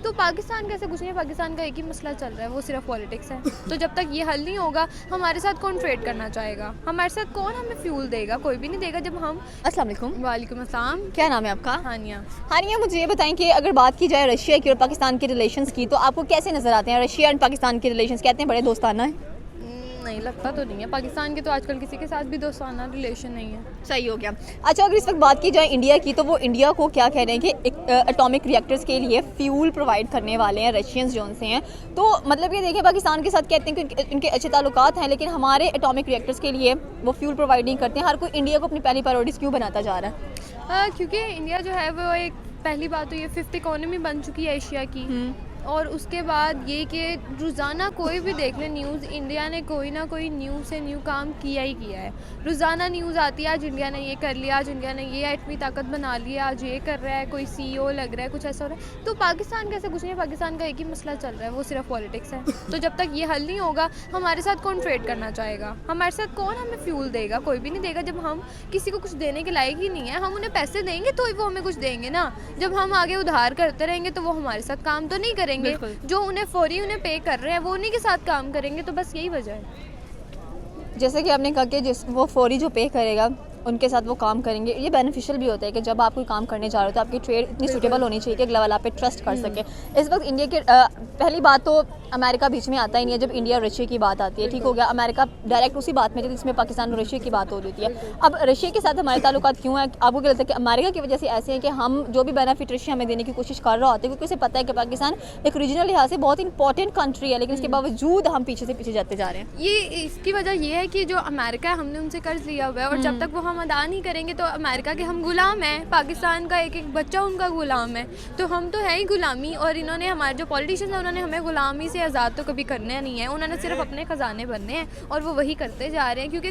तो पाकिस्तान कैसे कुछ नहीं है, पाकिस्तान का एक ही मसला चल रहा है, वो सिर्फ पॉलिटिक्स है। तो जब तक ये हल नहीं होगा, हमारे साथ कौन ट्रेड करना चाहेगा, हमारे साथ कौन हमें फ्यूल देगा, कोई भी नहीं देगा। जब हम अस्सलाम वालेकुम। वालेकुम अस्सलाम। क्या नाम है आपका? हानिया। हानिया, मुझे ये बताएं कि अगर बात की जाए रशिया की और पाकिस्तान के रिलेशंस की, तो आपको कैसे नज़र आते हैं रशिया एंड पाकिस्तान के रिलेशंस? कहते हैं बड़े दोस्ताना है। नहीं, लगता तो नहीं है। पाकिस्तान के तो आजकल किसी के साथ भी दोस्ताना रिलेशन नहीं है। सही हो गया। अच्छा, अगर इस वक्त बात की जाए इंडिया की, तो वो इंडिया को क्या कह रहे हैं कि एटॉमिक रिएक्टर्स के लिए फ्यूल प्रोवाइड करने वाले हैं रशियंस जो से हैं। तो मतलब ये देखें, पाकिस्तान के साथ कहते हैं कि इनके अच्छे ताल्लुकात हैं, लेकिन हमारे एटॉमिक रिएक्टर्स के लिए वो फ्यूल प्रोवाइड नहीं करते हैं। हर कोई इंडिया को अपनी पहली प्रायोरिटीज़ क्यों बनाता जा रहा है? क्योंकि इंडिया जो है वो एक, पहली बात तो ये 5th इकोनॉमी बन चुकी है एशिया की। और उसके बाद ये कि रोज़ाना कोई भी देख ले न्यूज़, इंडिया ने कोई ना कोई न्यू से न्यू काम किया ही किया है। रोज़ाना न्यूज़ आती है, आज इंडिया ने ये कर लिया, आज इंडिया ने ये एटमी ताकत बना लिया, आज ये कर रहा है, कोई CEO लग रहा है, कुछ ऐसा हो रहा है। तो पाकिस्तान कैसे कुछ नहीं है, पाकिस्तान का एक ही मसला चल रहा है, वो सिर्फ पॉलिटिक्स है। तो जब तक ये हल नहीं होगा, हमारे साथ कौन ट्रेड करना चाहेगा, हमारे साथ कौन हमें फ्यूल देगा, कोई भी नहीं देगा। जब हम किसी को कुछ देने के लायक ही नहीं है, हम उन्हें पैसे देंगे तो वो हमें कुछ देंगे ना। जब हम आगे उधार करते रहेंगे तो वो हमारे साथ काम तो नहीं करेंगे। जो उन्हें उन्हें पे कर रहे हैं वो उन्हीं के साथ काम करेंगे। तो बस यही वजह है। जैसे कि आपने कहा कि वो फौरी जो पे करेगा उनके साथ वो काम करेंगे। ये बेनिफिशियल भी होता है कि जब आप कोई काम करने जा रहे हो तो आपकी ट्रेड इतनी सूटेबल होनी चाहिए कि अगला वाला आप पे ट्रस्ट कर सके। इस वक्त इंडिया के पहली बात तो अमेरिका बीच में आता ही नहीं है जब इंडिया और रशिया की बात आती है। ठीक हो गया, अमेरिका डायरेक्ट उसी बात में जिसमें पाकिस्तान और रशिया की बात हो रही है। अब रशिया के साथ हमारे ताल्लुकात क्यों है? आपको क्या लगता है कि अमेरिका की वजह से ऐसे हैं कि हम जो भी बेनिफिट रशिया हमें देने की कोशिश कर रहा होता है, क्योंकि उसे पता है कि पाकिस्तान एक रीजनल लिहाज से बहुत इंपॉर्टेंट कंट्री है, लेकिन इसके बावजूद हम पीछे से पीछे जाते जा रहे हैं। ये इसकी वजह ये है कि जो अमेरिका है, हमने उनसे कर्ज लिया हुआ है और जब तक वो हम अदा नहीं करेंगे तो अमेरिका के हम गुलाम हैं। पाकिस्तान का एक एक बच्चा उनका गुलाम है, तो हम तो है ही गुलामी। और इन्होंने हमारे जो पॉलिटिशियंस हैं उन्होंने हमें गुलामी से आज़ाद तो कभी करना नहीं है, उन्होंने सिर्फ अपने ख़जाने भरने हैं और वो वही करते जा रहे हैं। क्योंकि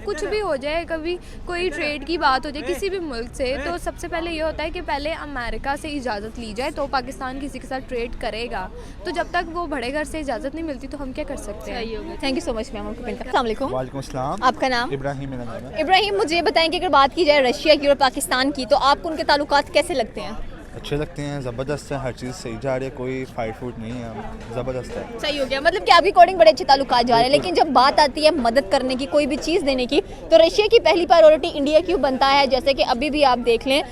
कुछ भी हो जाए, कभी कोई ट्रेड की बात हो जाए किसी भी मुल्क से, तो सबसे पहले ये होता है कि पहले अमेरिका से इजाज़त ली जाए तो पाकिस्तान किसी के साथ ट्रेड करेगा। तो जब तक वो बड़े घर से इजाज़त नहीं मिलती तो हम क्या कर सकते हैं। Thank you so much ma'am. अस्सलाम वालेकुम। वालेकुम अस्सलाम। आपका नाम? इब्राहिम मेरा नाम है। इब्राहिम, मुझे बताएं कि अगर बात की जाए रशिया की और पाकिस्तान की, तो आपको उनके ताल्लुकात कैसे लगते हैं? अच्छे लगते हैं, ज़बरदस्त है, हर चीज़ सही जा रही है, कोई फाइट फूट नहीं है, ज़बरदस्त है। सही हो गया, मतलब कि आपके अकॉर्डिंग बड़े अच्छे ताल्लुकात जा रहे हैं। लेकिन जब बात आती है मदद करने की, कोई भी चीज़ देने की, तो रशिया की पहली प्रायोरिटी इंडिया क्यों बनता है? जैसे कि अभी भी आप देख लें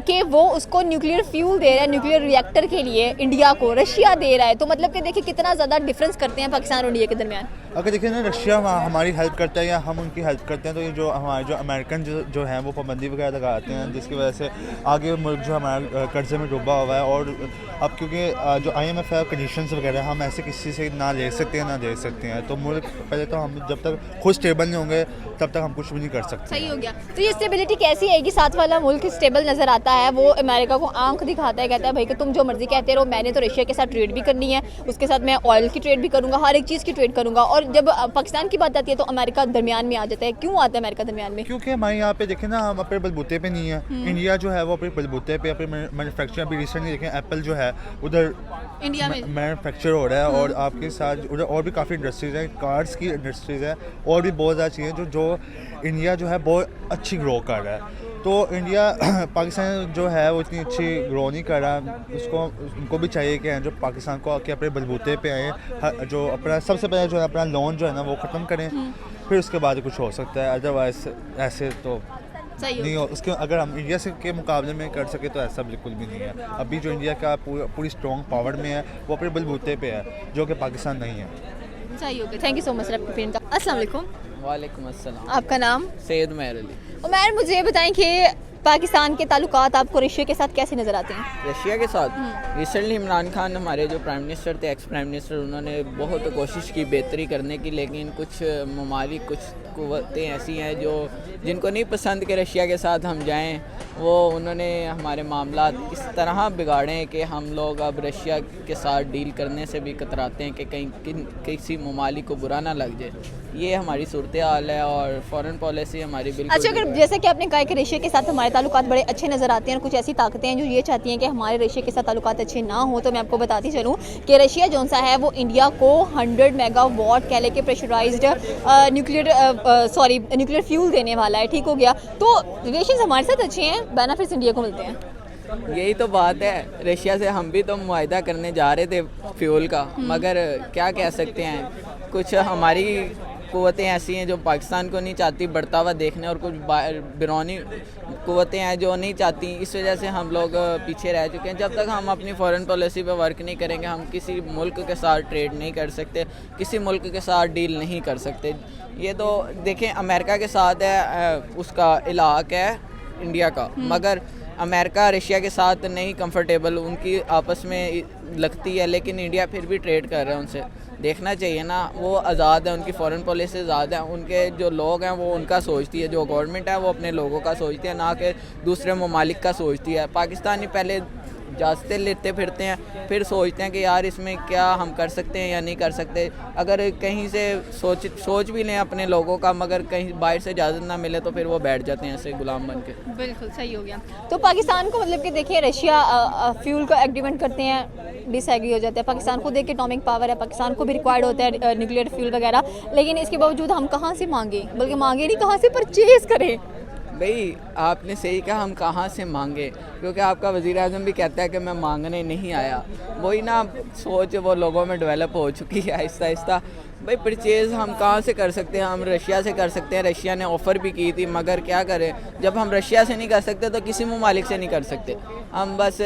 कि वो उसको न्यूक्लियर फ्यूल दे रहा है, न्यूक्लियर रिएक्टर के लिए इंडिया को रशिया दे रहा है। तो मतलब कि देखिए कितना ज़्यादा डिफरेंस करते हैं पाकिस्तान और इंडिया के दरमियान। अगर देखिए ना, रशिया हमारी हेल्प करता है या हम उनकी हेल्प करते हैं, तो ये जो हमारे जो अमेरिकन जो हैं वो पाबंदी वगैरह लगाते हैं, जिसकी वजह से आगे मुल्क जो हमारा कर्जे में डूबा हुआ है। और अब क्योंकि जो IMF है, कंडीशंस वगैरह हम ऐसे किसी से ना ले सकते हैं ना दे सकते हैं, तो मुल्क पहले तो हम जब तक खुद स्टेबल नहीं होंगे तब तक हम कुछ भी नहीं कर सकते। सही हो गया। तो ये स्टेबिलिटी कैसी है कि साथ वाला मुल्क स्टेबल नज़र आता है, वो अमेरिका को आंख दिखाता है, कहता है भाई कि तुम जो मर्जी कहते रहो, मैंने तो रशिया के साथ ट्रेड भी करनी है, उसके साथ मैं ऑयल की ट्रेड भी करूँगा, हर एक चीज़ की ट्रेड करूँगा। और जब पाकिस्तान की बात आती है तो अमेरिका दरमियान में आ जाता है। क्यों आता है अमेरिका दरमियान में? क्योंकि हमारे यहाँ पे देखें ना, हम अपने बलबूते पे नहीं है। इंडिया जो है वो अपने बलबूते पे, अपने मैन्युफैक्चर, अभी रिसेंटली देखें एप्पल जो है उधर इंडिया में मैन्युफैक्चर हो रहा है। और आपके साथ उधर और भी काफ़ी इंडस्ट्रीज़ हैं, कार्स की इंडस्ट्रीज़ है, और भी बहुत ज़्यादा चीज़ें जो इंडिया जो है बहुत अच्छी ग्रो कर रहा है। तो इंडिया पाकिस्तान जो है वो इतनी अच्छी ग्रो नहीं कर रहा। उनको भी चाहिए कि जो पाकिस्तान को आके अपने बलबूते पे आए, जो अपना सबसे पहले जो है अपना लोन जो है ना वो ख़त्म करें, फिर उसके बाद कुछ हो सकता है। अदरवाइज ऐसे तो नहीं हो। उसके अगर हम इंडिया से के मुकाबले में कर सके तो ऐसा बिल्कुल भी नहीं है। अभी जो इंडिया का पूरी स्ट्रॉन्ग पावर में है वो अपने बलबूते पे है, जो कि पाकिस्तान नहीं है। सही हो गया। थैंक यू सो मच अस्सलाम वालेकुम। वालेकुम अस्सलाम। आपका नाम? सैयद उमैर अली। उमैर, मुझे बताएं कि पाकिस्तान के ताल्लुकात आपको रशिया के साथ कैसे नज़र आते हैं? रशिया के साथ रिसेंटली इमरान खान हमारे जो प्राइम मिनिस्टर थे, एक्स प्राइम मिनिस्टर, उन्होंने बहुत कोशिश की बेहतरी करने की, लेकिन कुछ ममालिक, कुछ कुव्वतें ऐसी हैं जिनको नहीं पसंद कि रशिया के साथ हम जाएं। वो उन्होंने हमारे मामला इस तरह बिगाड़े कि हम लोग अब रशिया के साथ डील करने से भी कतराते हैं कि कहीं किसी ममालिक को बुरा ना लग जाए। ये हमारी सूरत हाल है और फॉरेन पॉलिसी हमारी बिल्कुल। अच्छा, अगर जैसे कि आपने कहा कि रशिया के साथ हमारे ताल्लुकात बड़े अच्छे नज़र आते हैं और कुछ ऐसी ताकतें हैं जो ये चाहती हैं कि हमारे रशिया के साथ ताल्लुकात अच्छे ना हो, तो मैं आपको बताती चलूँ कि रशिया जो सा है वो इंडिया को 100 मेगावाट कह ले के प्रेशराइज्ड न्यूक्लियर फ्यूल देने वाला है। ठीक हो गया, तो रिलेशन हमारे साथ अच्छे हैं, बेनिफिट्स इंडिया को मिलते हैं। यही तो बात है, रशिया से हम भी तो मुआहदा करने जा रहे थे फ्यूल का, मगर क्या कह सकते हैं, कुछ हमारी क़ुव्वतें ऐसी हैं जो पाकिस्तान को नहीं चाहती बढ़ता हुआ देखने, और कुछ बिरौनी क़ुव्वतें हैं जो नहीं चाहती, इस वजह से हम लोग पीछे रह चुके हैं। जब तक हम अपनी फॉरेन पॉलिसी पे वर्क नहीं करेंगे, हम किसी मुल्क के साथ ट्रेड नहीं कर सकते, किसी मुल्क के साथ डील नहीं कर सकते। ये तो देखें, अमेरिका के साथ है उसका इलाक़ है इंडिया का, मगर अमेरिका रशिया के साथ नहीं कंफर्टेबल, उनकी आपस में लगती है, लेकिन इंडिया फिर भी ट्रेड कर रहा है उनसे। देखना चाहिए ना, वो आज़ाद है, उनकी फॉरेन पॉलिसी आज़ाद है, उनके जो लोग हैं वो उनका सोचती है, जो गवर्नमेंट है वो अपने लोगों का सोचती है, ना कि दूसरे ममालिक का सोचती है। पाकिस्तानी पहले इजाज़तें लेते फिरते हैं, फिर सोचते हैं कि यार इसमें क्या हम कर सकते हैं या नहीं कर सकते। अगर कहीं से सोच भी लें अपने लोगों का, मगर कहीं बाहर से इजाज़त ना मिले तो फिर वो बैठ जाते हैं ऐसे गुलाम बन के। बिल्कुल सही हो गया। तो पाकिस्तान को मतलब कि देखिए, रशिया फ्यूल का एग्रीमेंट करते हैं, डिसएग्री हो जाते हैं। पाकिस्तान को देख के एटॉमिक पावर है, पाकिस्तान को भी रिक्वायर्ड होता है न्यूक्लियर फ्यूल वगैरह, लेकिन इसके बावजूद हम कहाँ से मांगे, बल्कि मांगे नहीं, कहाँ से परचेज़ करें। भाई आपने सही कहा, हम कहाँ से मांगे, क्योंकि आपका वज़ीर आज़म भी कहता है कि मैं मांगने नहीं आया। वही ना सोच वो लोगों में डेवलप हो चुकी है आहिस्ता आहिस्ता। भाई परचेज़ हम कहाँ से कर सकते हैं, हम रशिया से कर सकते हैं। रशिया ने ऑफ़र भी की थी, मगर क्या करें, जब हम रशिया से नहीं कर सकते तो किसी ममालिक से नहीं कर सकते। हम बस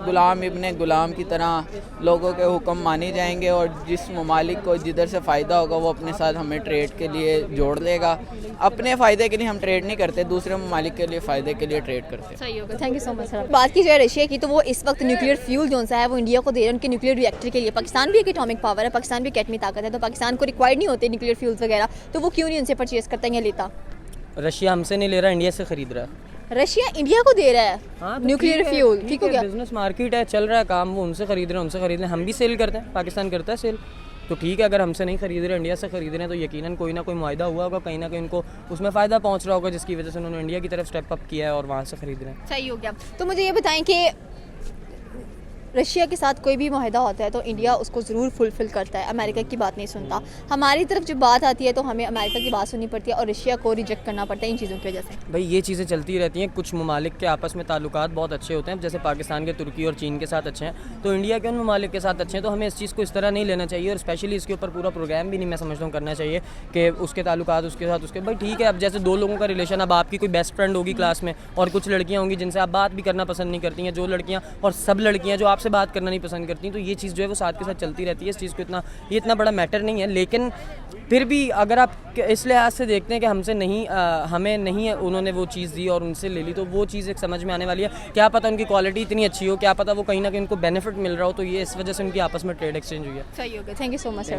गुलाम इब्ने गुलाम की तरह लोगों के हुक्म माने जाएंगे, और जिस ममालिक को जिधर से फ़ायदा होगा वो अपने साथ हमें ट्रेड के लिए जोड़ लेगा। अपने फ़ायदे के लिए हम ट्रेड नहीं करते, दूसरे ममालिक के लिए फ़ायदे के लिए ट्रेड करते हैं। सही होगा, thank you so much sir. बात की जाए रशिया की, तो वो इस वक्त न्यूक्लियर फ्यूल जो सा है वो इंडिया को दे रहे हैं, उनके न्यूक्लियर रिएक्टर के लिए। पाकिस्तान भी एक एटॉमिक पावर है, पाकिस्तान भी एक एटमी ताकत है, तो पाकिस्तान को रिक्वायर्ड नहीं होते न्यूक्लियर फ्यूल्स वगैरह, तो वो क्यों नहीं उनसे परचेज़ करता या लेता? रशिया हमसे नहीं ले रहा, इंडिया से खरीद रहा है। रशिया इंडिया को दे रहा है हाँ, न्यूक्लियर फ्यूल, ठीक हो गया। बिजनेस मार्केट है, चल रहा है काम, वो उनसे खरीद रहे हैं, उनसे खरीद रहे हैं। हम भी सेल करते हैं, पाकिस्तान करता है सेल, तो ठीक है। अगर हमसे नहीं खरीद रहे, इंडिया से खरीद रहे हैं, तो यकीनन कोई ना कोई मुआहदा हुआ होगा, कहीं ना कहीं उनको उसमें फ़ायदा पहुंच रहा होगा, जिसकी वजह से उन्होंने इंडिया की तरफ स्टेप अप किया है और वहाँ से खरीद रहे हैं। सही हो गया। तो मुझे ये बताएं कि रशिया के साथ कोई भी मुआहदा होता है तो इंडिया उसको ज़रूर फुलफ़िल करता है, अमेरिका की बात नहीं सुनता। हमारी तरफ जब बात आती है तो हमें अमेरिका की बात सुननी पड़ती है और रशिया को रिजेक्ट करना पड़ता है इन चीज़ों की वजह से। भाई ये चीज़ें चलती रहती हैं, कुछ ममालिक के आपस में ताल्लुकात बहुत अच्छे होते हैं, जैसे पाकिस्तान के तुर्की और चीन के साथ अच्छे हैं, तो इंडिया के उन ममालिक के साथ अच्छे हैं। तो हमें इस चीज़ को इस तरह नहीं लेना चाहिए, और स्पेशली इसके ऊपर पूरा प्रोग्राम भी नहीं मैं समझता हूँ करना चाहिए कि उसके ताल्लुकात उसके साथ उसके। भाई ठीक है, अब जैसे दो लोगों का रिलेशन, अब आपकी कोई बेस्ट फ्रेंड होगी क्लास में और कुछ लड़कियाँ होंगी जिनसे आप बात भी करना पसंद नहीं करती हैं, जो लड़कियाँ और सब लड़कियाँ जो आपसे बात करना नहीं पसंद करती हैं, तो ये चीज़ जो है वो साथ के साथ चलती रहती है। इस चीज़ को इतना बड़ा मैटर नहीं है, लेकिन फिर भी अगर आप इस लिहाज से देखते हैं कि हमसे नहीं हमें नहीं उन्होंने वो चीज़ दी और उनसे ले ली, तो वो चीज़ एक समझ में आने वाली है। क्या पता उनकी क्वालिटी इतनी अच्छी हो, क्या पता वो कहीं ना कहीं उनको बेनिफिट मिल रहा हो, तो ये इस वजह से उनकी आपस में ट्रेड एक्सचेंज हुई है। सही हो गया, thank you so much sir.